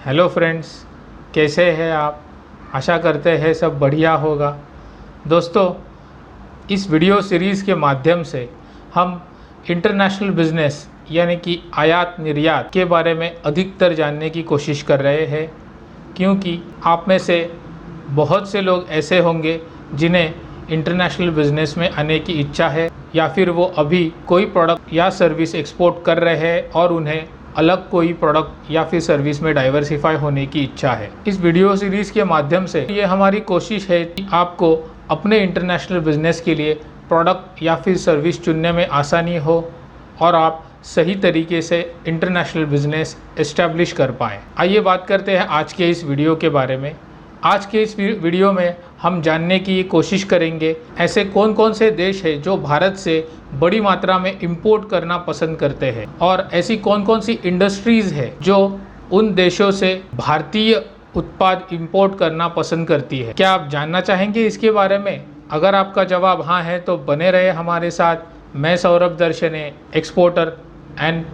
Hello friends, कैसे हैं आप। आशा करते हैं सब बढ़िया होगा। दोस्तों, इस वीडियो सीरीज़ के माध्यम से हम इंटरनेशनल बिज़नेस यानी कि आयात निर्यात के बारे में अधिकतर जानने की कोशिश कर रहे हैं, क्योंकि आप में से बहुत से लोग ऐसे होंगे जिन्हें इंटरनेशनल बिज़नेस में आने की इच्छा है, या फिर वो अभी कोई प्रोडक्ट या सर्विस एक्सपोर्ट कर रहे हैं और उन्हें अलग कोई प्रोडक्ट या फिर सर्विस में डाइवर्सिफाई होने की इच्छा है। इस वीडियो सीरीज़ के माध्यम से ये हमारी कोशिश है कि आपको अपने इंटरनेशनल बिजनेस के लिए प्रोडक्ट या फिर सर्विस चुनने में आसानी हो और आप सही तरीके से इंटरनेशनल बिजनेस एस्टेब्लिश कर पाएँ। आइए बात करते हैं आज के इस वीडियो के बारे में। आज के इस वीडियो में हम जानने की कोशिश करेंगे ऐसे कौन कौन से देश हैं जो भारत से बड़ी मात्रा में इंपोर्ट करना पसंद करते हैं, और ऐसी कौन कौन सी इंडस्ट्रीज़ है जो उन देशों से भारतीय उत्पाद इंपोर्ट करना पसंद करती है। क्या आप जानना चाहेंगे इसके बारे में? अगर आपका जवाब हाँ है तो बने रहे हमारे साथ। मैं Saurabh Darshane, exporter and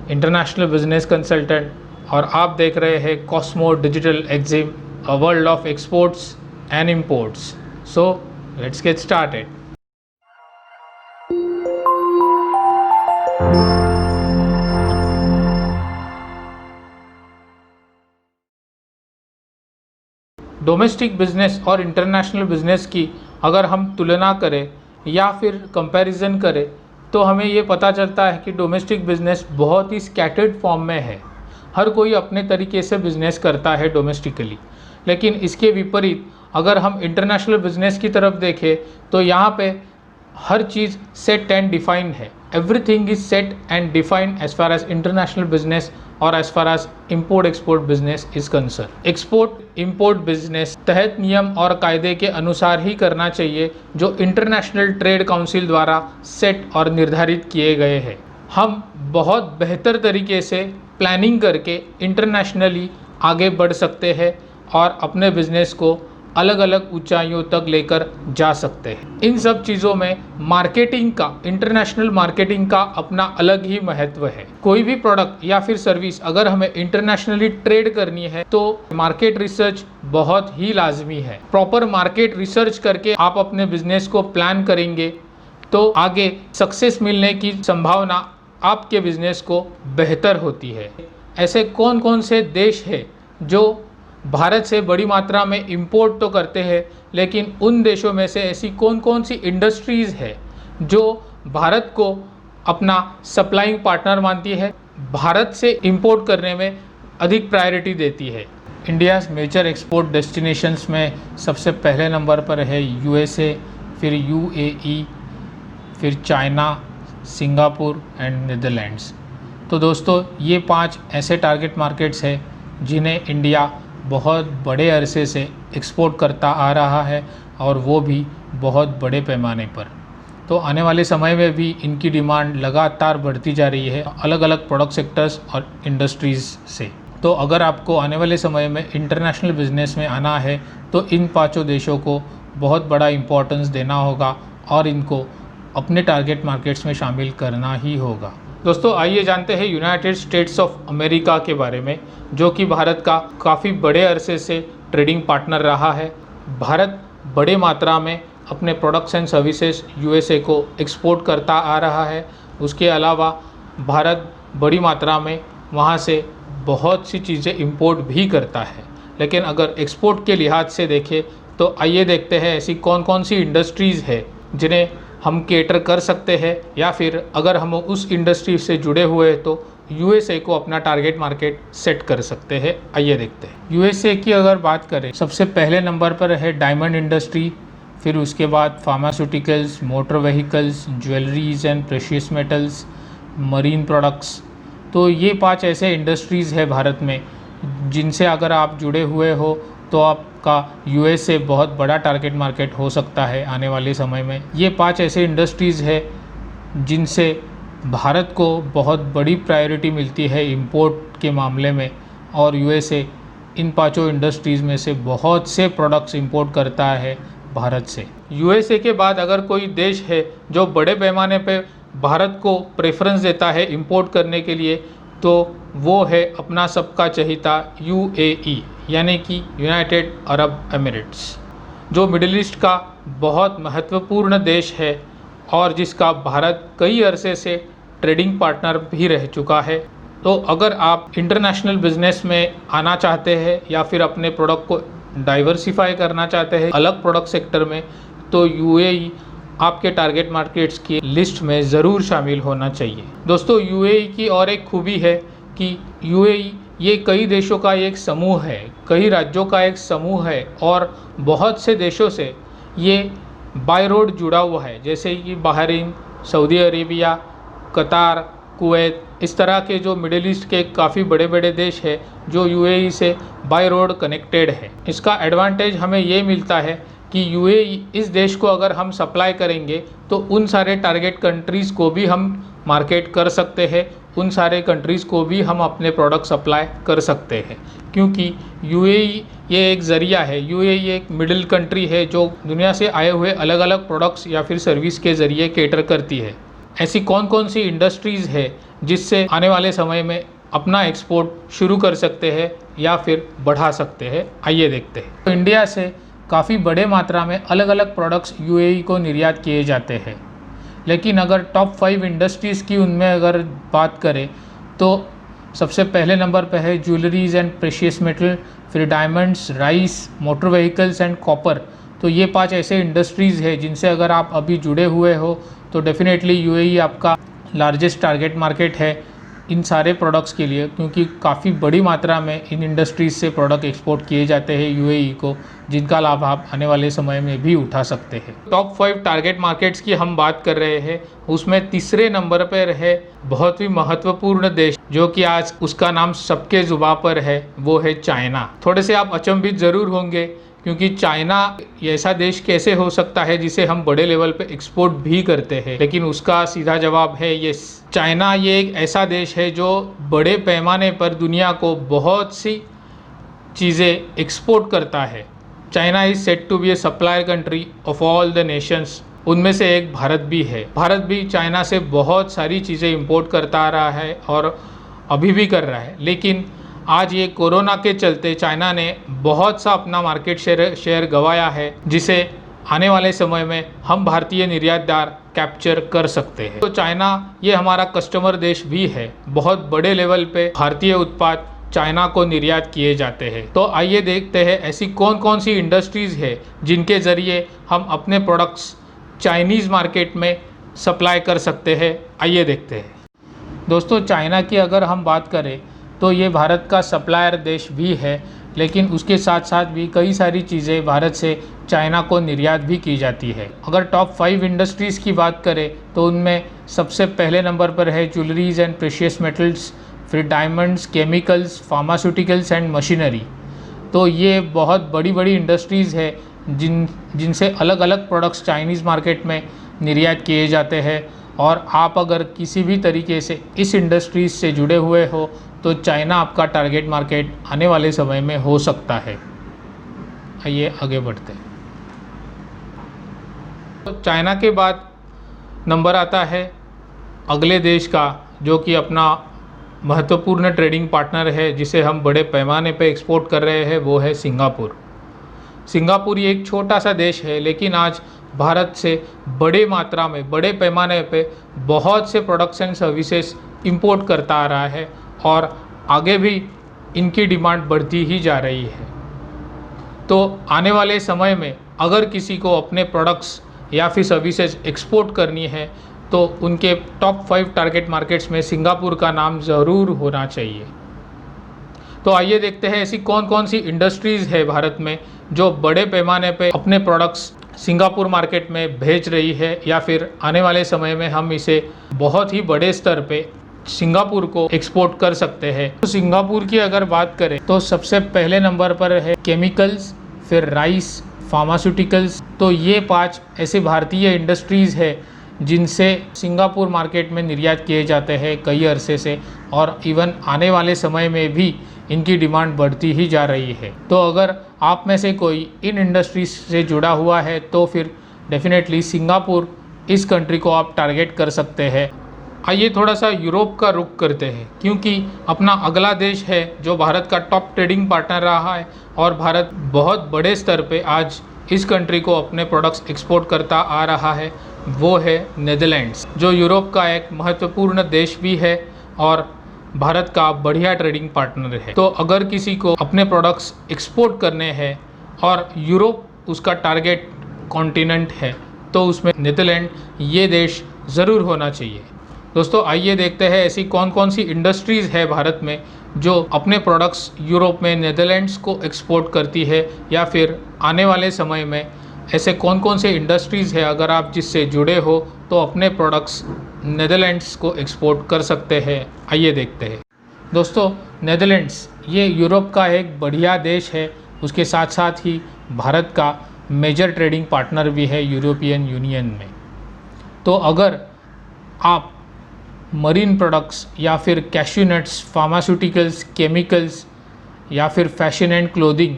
international business consultant, और आप देख रहे हैं Cosmo Digital Exim, a world of exports and imports. So let's get started. Domestic business और इंटरनेशनल बिजनेस की अगर हम तुलना करें या फिर कंपैरिजन करें तो हमें ये पता चलता है कि डोमेस्टिक बिजनेस बहुत ही स्कैटर्ड फॉर्म में है। हर कोई अपने तरीके से बिजनेस करता है डोमेस्टिकली, लेकिन इसके विपरीत अगर हम इंटरनेशनल बिजनेस की तरफ देखें तो यहाँ पे हर चीज़ सेट एंड डिफाइंड है। Everything is set and defined as far as international business और as far as import export business is concern. Export import business तहत नियम और कायदे के अनुसार ही करना चाहिए जो इंटरनेशनल ट्रेड काउंसिल द्वारा सेट और निर्धारित किए गए हैं। हम बहुत बेहतर तरीके से प्लानिंग करके इंटरनेशनली आगे बढ़ सकते हैं और अपने बिजनेस को अलग अलग ऊंचाइयों तक लेकर जा सकते हैं। इन सब चीज़ों में मार्केटिंग का, इंटरनेशनल मार्केटिंग का अपना अलग ही महत्व है। कोई भी प्रोडक्ट या फिर सर्विस अगर हमें इंटरनेशनली ट्रेड करनी है तो मार्केट रिसर्च बहुत ही लाजमी है। प्रॉपर मार्केट रिसर्च करके आप अपने बिजनेस को प्लान करेंगे तो आगे सक्सेस मिलने की संभावना आपके बिजनेस को बेहतर होती है। ऐसे कौन कौन से देश हैं जो भारत से बड़ी मात्रा में इंपोर्ट तो करते हैं, लेकिन उन देशों में से ऐसी कौन कौन सी इंडस्ट्रीज़ है जो भारत को अपना सप्लाइंग पार्टनर मानती है, भारत से इंपोर्ट करने में अधिक प्रायोरिटी देती है। इंडियाज़ मेजर एक्सपोर्ट डेस्टिनेशंस में सबसे पहले नंबर पर है यूएसए, फिर यूएई, फिर चाइना, सिंगापुर एंड नीदरलैंड्स। तो दोस्तों, ये 5 ऐसे टारगेट मार्केट्स हैं जिन्हें इंडिया बहुत बड़े अरसे से एक्सपोर्ट करता आ रहा है, और वो भी बहुत बड़े पैमाने पर। तो आने वाले समय में भी इनकी डिमांड लगातार बढ़ती जा रही है अलग अलग प्रोडक्ट सेक्टर्स और इंडस्ट्रीज़ से। तो अगर आपको आने वाले समय में इंटरनेशनल बिजनेस में आना है तो इन 5 देशों को बहुत बड़ा इम्पोर्टेंस देना होगा और इनको अपने टारगेट मार्केट्स में शामिल करना ही होगा। दोस्तों, आइए जानते हैं यूनाइटेड स्टेट्स ऑफ अमेरिका के बारे में, जो कि भारत का काफ़ी बड़े अरसे से ट्रेडिंग पार्टनर रहा है। भारत बड़े मात्रा में अपने प्रोडक्ट्स एंड सर्विसेज यूएसए को एक्सपोर्ट करता आ रहा है। उसके अलावा भारत बड़ी मात्रा में वहाँ से बहुत सी चीज़ें इंपोर्ट भी करता है। लेकिन अगर एक्सपोर्ट के लिहाज से देखें तो आइए देखते हैं ऐसी कौन कौन सी इंडस्ट्रीज़ है जिन्हें हम केटर कर सकते हैं, या फिर अगर हम उस इंडस्ट्री से जुड़े हुए हैं तो यूएसए को अपना टारगेट मार्केट सेट कर सकते हैं। आइए देखते हैं। यूएसए की अगर बात करें, सबसे पहले नंबर पर है डायमंड इंडस्ट्री, फिर उसके बाद pharmaceuticals, motor vehicles, jewelleries and precious metals, marine products. तो ये 5 ऐसे इंडस्ट्रीज़ है भारत में जिनसे अगर आप जुड़े हुए हो तो आपका यूएसए बहुत बड़ा टारगेट मार्केट हो सकता है आने वाले समय में। ये 5 ऐसे इंडस्ट्रीज़ है जिनसे भारत को बहुत बड़ी प्रायोरिटी मिलती है इंपोर्ट के मामले में, और यूएसए इन 5 इंडस्ट्रीज़ में से बहुत से प्रोडक्ट्स इंपोर्ट करता है भारत से। यूएसए के बाद अगर कोई देश है जो बड़े पैमाने पे भारत को प्रेफरेंस देता है इंपोर्ट करने के लिए, तो वो है अपना सबका चहेता यूएई, यानी कि यूनाइटेड अरब एमिरेट्स, जो मिडिल ईस्ट का बहुत महत्वपूर्ण देश है और जिसका भारत कई अरसे से ट्रेडिंग पार्टनर भी रह चुका है। तो अगर आप इंटरनेशनल बिजनेस में आना चाहते हैं या फिर अपने प्रोडक्ट को डाइवर्सिफाई करना चाहते हैं अलग प्रोडक्ट सेक्टर में, तो यूएई आपके टारगेट मार्केट्स की लिस्ट में ज़रूर शामिल होना चाहिए। दोस्तों, यूएई की और एक खूबी है कि यूएई ये कई देशों का एक समूह है, कई राज्यों का एक समूह है और बहुत से देशों से ये बाय रोड जुड़ा हुआ है, जैसे कि बहरीन, सऊदी अरेबिया, कतार, कुवैत, इस तरह के जो मिडिल ईस्ट के काफ़ी बड़े बड़े देश हैं जो यूएई से बाय रोड कनेक्टेड है। इसका एडवांटेज हमें ये मिलता है कि यूएई इस देश को अगर हम सप्लाई करेंगे तो उन सारे टारगेट कंट्रीज़ को भी हम मार्केट कर सकते हैं, उन सारे कंट्रीज़ को भी हम अपने प्रोडक्ट सप्लाई कर सकते हैं, क्योंकि यूएई ये एक ज़रिया है। यूएई एक मिडिल कंट्री है जो दुनिया से आए हुए अलग अलग प्रोडक्ट्स या फिर सर्विस के ज़रिए केटर करती है। ऐसी कौन कौन सी इंडस्ट्रीज़ है जिससे आने वाले समय में अपना एक्सपोर्ट शुरू कर सकते हैं या फिर बढ़ा सकते हैं, आइए देखते हैं। तो इंडिया से काफ़ी बड़े मात्रा में अलग अलग प्रोडक्ट्स यूएई को निर्यात किए जाते हैं, लेकिन अगर टॉप 5 इंडस्ट्रीज़ की उनमें अगर बात करें तो सबसे पहले नंबर पर है ज्वेलरीज एंड प्रेशियस मेटल, फिर diamonds, rice, motor vehicles and copper. तो ये 5 ऐसे इंडस्ट्रीज़ है जिनसे अगर आप अभी जुड़े हुए हो तो डेफिनेटली यूएई आपका लार्जेस्ट टारगेट मार्केट है इन सारे प्रोडक्ट्स के लिए, क्योंकि काफ़ी बड़ी मात्रा में इन इंडस्ट्रीज़ से प्रोडक्ट एक्सपोर्ट किए जाते हैं यूएई को, जिनका लाभ आप आने वाले समय में भी उठा सकते हैं। टॉप 5 टारगेट मार्केट्स की हम बात कर रहे हैं, उसमें तीसरे नंबर पर है बहुत ही महत्वपूर्ण देश जो कि आज उसका नाम सबके जुबां पर है, वो है चाइना। थोड़े से आप अचंभित ज़रूर होंगे क्योंकि चाइना ऐसा देश कैसे हो सकता है जिसे हम बड़े लेवल पे एक्सपोर्ट भी करते हैं, लेकिन उसका सीधा जवाब है यस। चाइना ये एक ऐसा देश है जो बड़े पैमाने पर दुनिया को बहुत सी चीज़ें एक्सपोर्ट करता है। China is said to be a supplier country of all the nations, उनमें से एक भारत भी है। भारत भी चाइना से बहुत सारी चीज़ें इंपोर्ट करता आ रहा है और अभी भी कर रहा है, लेकिन आज ये कोरोना के चलते चाइना ने बहुत सा अपना मार्केट शेयर गंवाया है, जिसे आने वाले समय में हम भारतीय निर्यातदार कैप्चर कर सकते हैं। तो चाइना ये हमारा कस्टमर देश भी है, बहुत बड़े लेवल पे भारतीय उत्पाद चाइना को निर्यात किए जाते हैं। तो आइए देखते हैं ऐसी कौन कौन सी इंडस्ट्रीज़ है जिनके ज़रिए हम अपने प्रोडक्ट्स चाइनीज़ मार्केट में सप्लाई कर सकते हैं, आइए देखते हैं। दोस्तों, चाइना की अगर हम बात करें तो ये भारत का सप्लायर देश भी है, लेकिन उसके साथ साथ भी कई सारी चीज़ें भारत से चाइना को निर्यात भी की जाती है। अगर टॉप 5 इंडस्ट्रीज़ की बात करें तो उनमें सबसे पहले नंबर पर है ज्वेलरीज एंड प्रेशियस मेटल्स, फिर diamonds, chemicals, pharmaceuticals and machinery. तो ये बहुत बड़ी बड़ी इंडस्ट्रीज़ है जिनसे अलग अलग प्रोडक्ट्स चाइनीज़ मार्केट में निर्यात किए जाते हैं, और आप अगर किसी भी तरीके से इस इंडस्ट्रीज़ से जुड़े हुए हो तो चाइना आपका टारगेट मार्केट आने वाले समय में हो सकता है। आइए आगे बढ़ते हैं। तो चाइना के बाद नंबर आता है अगले देश का जो कि अपना महत्वपूर्ण ट्रेडिंग पार्टनर है, जिसे हम बड़े पैमाने पे एक्सपोर्ट कर रहे हैं, वो है सिंगापुर। सिंगापुर ये एक छोटा सा देश है, लेकिन आज भारत से बड़े मात्रा में बड़े पैमाने पे बहुत से प्रोडक्ट्स एंड सर्विसेज इंपोर्ट करता आ रहा है और आगे भी इनकी डिमांड बढ़ती ही जा रही है। तो आने वाले समय में अगर किसी को अपने प्रोडक्ट्स या फिर सर्विसेज एक्सपोर्ट करनी है तो उनके टॉप 5 टारगेट मार्केट्स में सिंगापुर का नाम ज़रूर होना चाहिए। तो आइए देखते हैं ऐसी कौन कौन सी इंडस्ट्रीज़ है भारत में जो बड़े पैमाने पे अपने प्रोडक्ट्स सिंगापुर मार्केट में भेज रही है, या फिर आने वाले समय में हम इसे बहुत ही बड़े स्तर पे सिंगापुर को एक्सपोर्ट कर सकते हैं। तो सिंगापुर की अगर बात करें तो सबसे पहले नंबर पर है केमिकल्स, फिर राइस, फार्मास्यूटिकल्स। तो ये 5 ऐसे भारतीय इंडस्ट्रीज़ है जिनसे सिंगापुर मार्केट में निर्यात किए जाते हैं कई अरसे से, और इवन आने वाले समय में भी इनकी डिमांड बढ़ती ही जा रही है। तो अगर आप में से कोई इन इंडस्ट्रीज से जुड़ा हुआ है तो फिर डेफिनेटली सिंगापुर इस कंट्री को आप टारगेट कर सकते हैं। आइए थोड़ा सा यूरोप का रुख करते हैं, क्योंकि अपना अगला देश है जो भारत का टॉप ट्रेडिंग पार्टनर रहा है और भारत बहुत बड़े स्तर पे आज इस कंट्री को अपने प्रोडक्ट्स एक्सपोर्ट करता आ रहा है, वो है नीदरलैंड्स, जो यूरोप का एक महत्वपूर्ण देश भी है और भारत का बढ़िया ट्रेडिंग पार्टनर है। तो अगर किसी को अपने प्रोडक्ट्स एक्सपोर्ट करने हैं और यूरोप उसका टारगेट कॉन्टिनेंट है तो उसमें नीदरलैंड ये देश ज़रूर होना चाहिए। दोस्तों आइए देखते हैं ऐसी कौन कौन सी इंडस्ट्रीज़ है भारत में जो अपने प्रोडक्ट्स यूरोप में नीदरलैंड्स को एक्सपोर्ट करती है, या फिर आने वाले समय में ऐसे कौन कौन से इंडस्ट्रीज़ है अगर आप जिससे जुड़े हो तो अपने प्रोडक्ट्स नीदरलैंड्स को एक्सपोर्ट कर सकते हैं। आइए देखते हैं। दोस्तों नीदरलैंड्स ये यूरोप का एक बढ़िया देश है, उसके साथ साथ ही भारत का मेजर ट्रेडिंग पार्टनर भी है यूरोपियन यूनियन में। तो अगर आप मरीन प्रोडक्ट्स या फिर कैश्यू नट्स, फार्मास्यूटिकल्स, केमिकल्स या फिर fashion and clothing,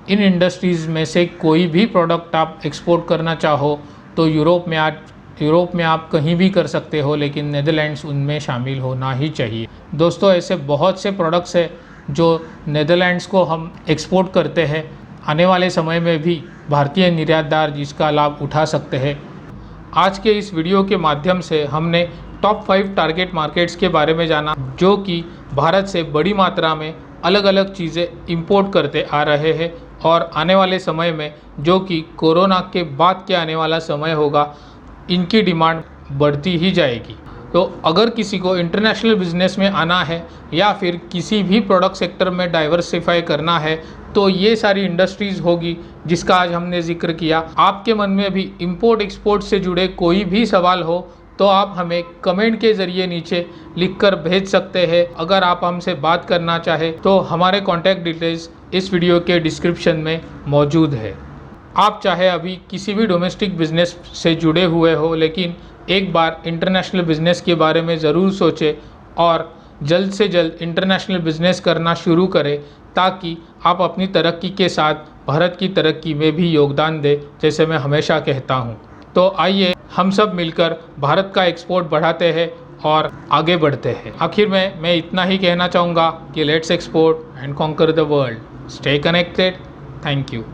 in industries में से कोई भी प्रोडक्ट आप एक्सपोर्ट करना चाहो तो यूरोप में आप कहीं भी कर सकते हो, लेकिन नीदरलैंड्स उनमें शामिल होना ही चाहिए। दोस्तों ऐसे बहुत से प्रोडक्ट्स हैं जो नीदरलैंड्स को हम एक्सपोर्ट करते हैं, आने वाले समय में भी भारतीय निर्यातदार जिसका लाभ उठा सकते हैं। आज के इस वीडियो के माध्यम से हमने टॉप 5 टारगेट मार्केट्स के बारे में जाना, जो कि भारत से बड़ी मात्रा में अलग अलग चीज़ें इंपोर्ट करते आ रहे हैं और आने वाले समय में जो कि कोरोना के बाद के आने वाला समय होगा, इनकी डिमांड बढ़ती ही जाएगी। तो अगर किसी को इंटरनेशनल बिजनेस में आना है या फिर किसी भी प्रोडक्ट सेक्टर में डाइवर्सिफाई करना है तो ये सारी इंडस्ट्रीज़ होगी जिसका आज हमने जिक्र किया। आपके मन में भी इंपोर्ट एक्सपोर्ट से जुड़े कोई भी सवाल हो तो आप हमें कमेंट के ज़रिए नीचे लिखकर भेज सकते हैं। अगर आप हमसे बात करना चाहें तो हमारे कॉन्टैक्ट डिटेल्स इस वीडियो के डिस्क्रिप्शन में मौजूद है। आप चाहे अभी किसी भी डोमेस्टिक बिजनेस से जुड़े हुए हो, लेकिन एक बार इंटरनेशनल बिजनेस के बारे में ज़रूर सोचें और जल्द से जल्द इंटरनेशनल बिजनेस करना शुरू करें, ताकि आप अपनी तरक्की के साथ भारत की तरक्की में भी योगदान दें, जैसे मैं हमेशा कहता हूँ। तो आइए हम सब मिलकर भारत का एक्सपोर्ट बढ़ाते हैं और आगे बढ़ते हैं। आखिर में मैं इतना ही कहना चाहूँगा कि let's export and conquer the world. Stay connected. Thank you.